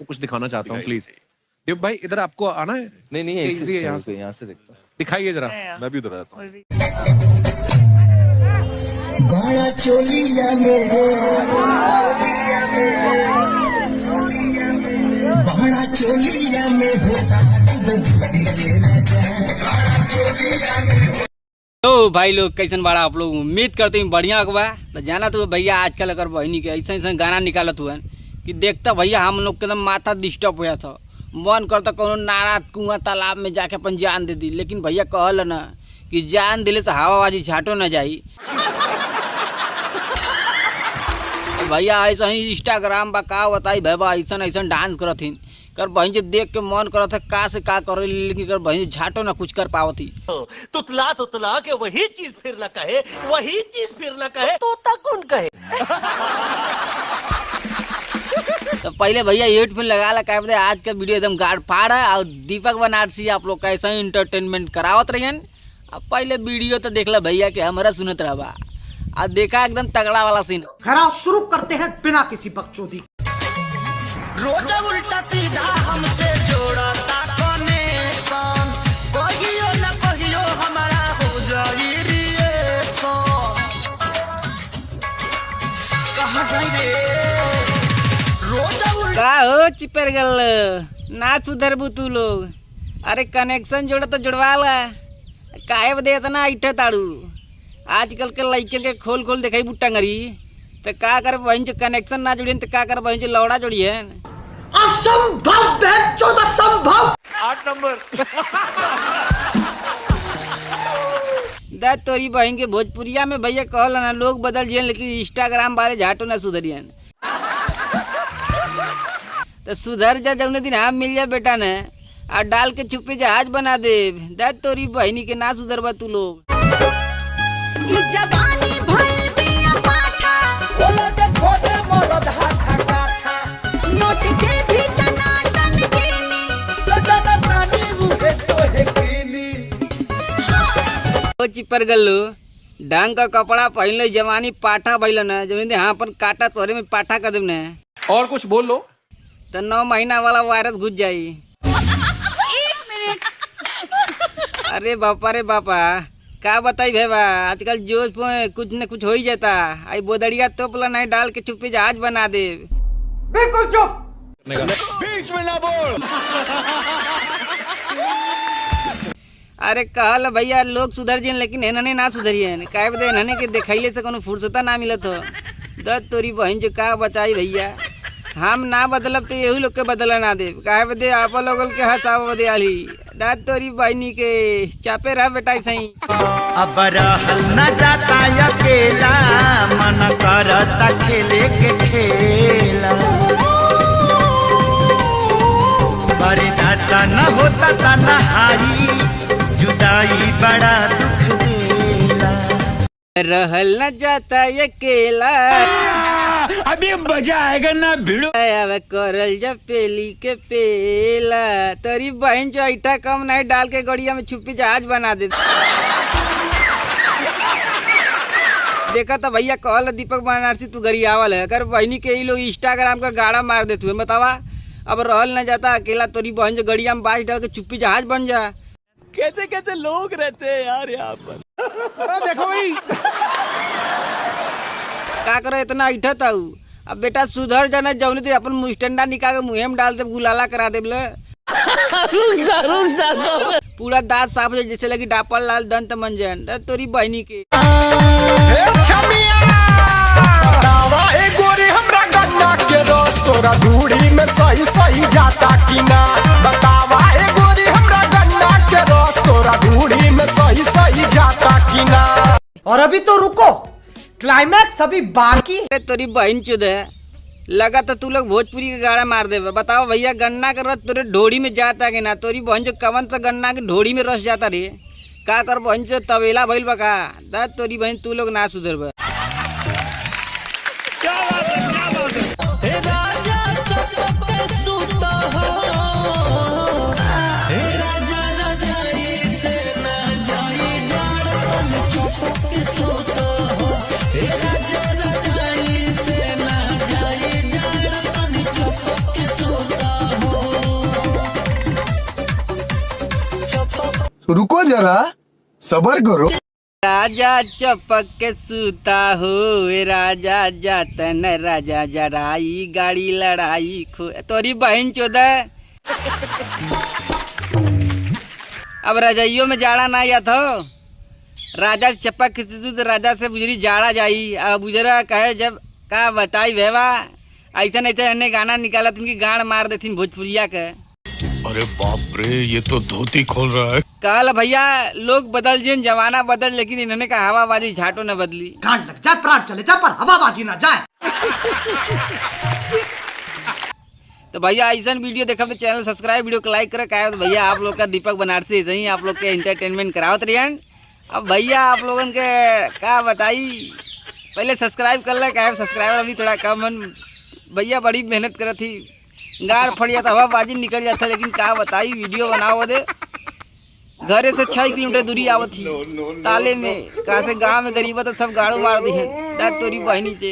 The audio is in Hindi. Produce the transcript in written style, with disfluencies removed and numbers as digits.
कुछ दिखाना चाहता हूँ प्लीज। देव भाई इधर आपको आना है? नहीं यहाँ से देखता हूँ। दिखाइए जरा। मैं भी उधर आता हूँ। बड़ा चोलिया में बड़ा चोलिया में होता तो भाई लोग कैसन बाड़ा आप लोग, उम्मीद करते हैं बढ़िया होगा। तो जाना तो भैया आजकल अगर बहनी के ऐसा ऐसा गाना निकालत हुआ कि देखता भैया हम लोग के एकदम माथा डिस्टर्ब हुआ था, मन करता कोनो नारा कुआं तालाब में जाके अपन जान दे दी। लेकिन भैया कहल ना कि जान दिले से हवाबाजी छाटो न जाई। भैया ऐसा ही इंस्टाग्राम बा का बताई भैया ऐसा ऐसा डांस करथिन कर बहन जी देख के मन करत है का से का करे, लेकिन कर बहन झाटो ना कुछ कर पावती। तुतला तुतला के वही चीज फिर न कहे, वही चीज फिर न कहे, तोता कौन कहे। तो पहले भैया हेडफोन लगा ला क्या आज का वीडियो एकदम गाड़ फाड़ है। और दीपक बनारसी आप लोग का ऐसा इंटरटेनमेंट करावत रहियन। अब पहले वीडियो तो देख ला भैया के हमारा सुनत रहा, अब देखा एकदम तगड़ा वाला सीन। खराब शुरू करते हैं बिना किसी बकचोदी। रोजा उल्टा सीधा हमसे जोड़ता कनेक्शन, कहियो न कहियो हमारा हो जाई रिएक्शन। कहाँ जाई रे रोजा उल्टा का हो चिपर गल ना सुधरबू तू लोग। अरे कनेक्शन जोड़ तो जुड़वा ला, काहे बदे इतना इठे ताड़ू। आजकल के लड़के के खोल खोल दिखाई बुट्टंगरी तो का कर बहन जो कनेक्शन ना जुड़ियन तो का कर बहन जो लौड़ा जोड़िए। असंभव असंभव। 8 नंबर। दा तोरी बहन के भोजपुरिया में भैया कहल ना लोग बदल जियन, लेकिन इंस्टाग्राम वाले झाटो ना सुधरियन। तो सुधर जा जौने दिन हम मिल जा बेटा ने और डाल के छुपे जहाज बना दे। दा तोरी बहनी के ना सुधरबा तू लोग। जवानी भइल बिया पाठा, ओला दे खोटे मरद हाथा काठा, नोट के भी टनाटन कीनी, टना नानी मुहे तोहे कीनी। ओ चिपर गल्लू ढंग का कपड़ा पहन जवानी पाठा भइल न, जमीन हाँ अपन काटा तोरे में पाठा कर देम ने। और कुछ बोल लो तो 9 महीना वाला वायरस घुस जाई। 1 मिनट। अरे बापा रे बापा का बताई भेबा, आजकल जोश में कुछ न कुछ हो ही जाता। आई बोदड़िया तोपला नहीं डाल के छुपे जहाज बना दे। बिल्कुल चुप। बीच में ना बोल। अरे कहल भैया लोग सुधर जियन, लेकिन इन्हने ना सुधरियन। काहे बदे इन्हने के देखैले से कोनो फुर्सता ना मिलत हो। दस तोरी बहन जो का बताई भैया, हम ना बदलब तो यही लोग के बदला ना दे। काहे बदे आप लोगन के हंसाव बदे आली। दाद तोरी बहनी के चापे रह बेटा सही। अब रहल न जाता अकेला, मन करता खेले के खेला। बर्दाश्त न होता तन्हाई, जुदाई बड़ा दुख देला। रहल न जाता अकेला, अभी मजा आएगा ना भिड़ो। करल जब पेली के पेला। तोरी बहन जो ऐठा कम नहीं डाल के गड़िया में छुपी जहाज बना दे। देखा तो भैया कहल दीपक बनारसी तू गरियावल है। अगर बहनी के ही लोग इंस्टाग्राम का गाड़ा मार देते हुए बतावा। अब रहल न जाता अकेला, तोरी बहन जो गड़िया में बाइक डाल के छुपी जहाज बन जा। कैसे कैसे लोग रहते हैं यार यहाँ पर। देखो भाई का करे इतना ऐठा था। अब बेटा सुधर जाना जौने दे अपन मुस्टंडा निकाल के मुँह में डाल दे, गुलाला करा दे। पूरा दांत साफ हो जैसे लगी डापल लाल दंत मंजन। तोरी बहनी के हमरा गन्ना के रस तोरा धूड़ी में सही सही जाता कि ना, बतावा ए गोरी हमरा गन्ना के रस तोरा धूड़ी में सही सही जाता कि ना। और अभी तो रुको, क्लाइमैक्स अभी बाकी। तोरी बहन चुद है, लगा तो तू लोग भोजपुरी के गाड़ा मार दे। बताओ भैया गन्ना का रस तोरे ढोड़ी में जाता कि ना। तोरी बहन जो कवन सा गन्ना के ढोड़ी में रस जाता रे। का कर बहन जो तवेला भइल बा का। दस तोरी बहन तू लोग ना सुधरबा। रुको जरा सबर करो। राजा चपक के सूता हो राजा जातन राजा जराई गाड़ी लड़ाई खो तोरी बहन चोदह। अब रजाइयों में जाड़ा ना या तो राजा चपक के सूत राजा से गुजरी जाड़ा जाई। अब गुजरा कहे जब का बताई भेवा ऐसा नहीं था गाना निकाला तुमकी गाड़ मार देती भोजपुरिया के। अरे बाप रे ये तो धोती खोल रहा है। कल भैया लोग बदल जिन जमाना बदल लेकिन इन्होंने का हवाबाजी झाटो न बदली। गांड लग जाए प्राण चले जाए पर हवाबाजी ना जाए। तो भैया ऐसा वीडियो देखा तो चैनल सब्सक्राइब वीडियो को लाइक करे। क्या तो भैया आप लोग का दीपक बनारसी ऐसे ही आप लोग के एंटरटेनमेंट करावत रहिए। अब भैया आप लोगन के क्या बताई पहले सब्सक्राइब कर ले। क्या सब्सक्राइबर अभी थोड़ा कम भैया बड़ी मेहनत करे थी गाड़ फट जाता हवाबाजी निकल जाता लेकिन क्या बताई वीडियो बनाओ दे। घरे से 6 किलोमीटर दूरी आवत थी ताले में कहा से गाँव में गरीबा तो सब गाड़ो मार दी है तोरी बहनी से।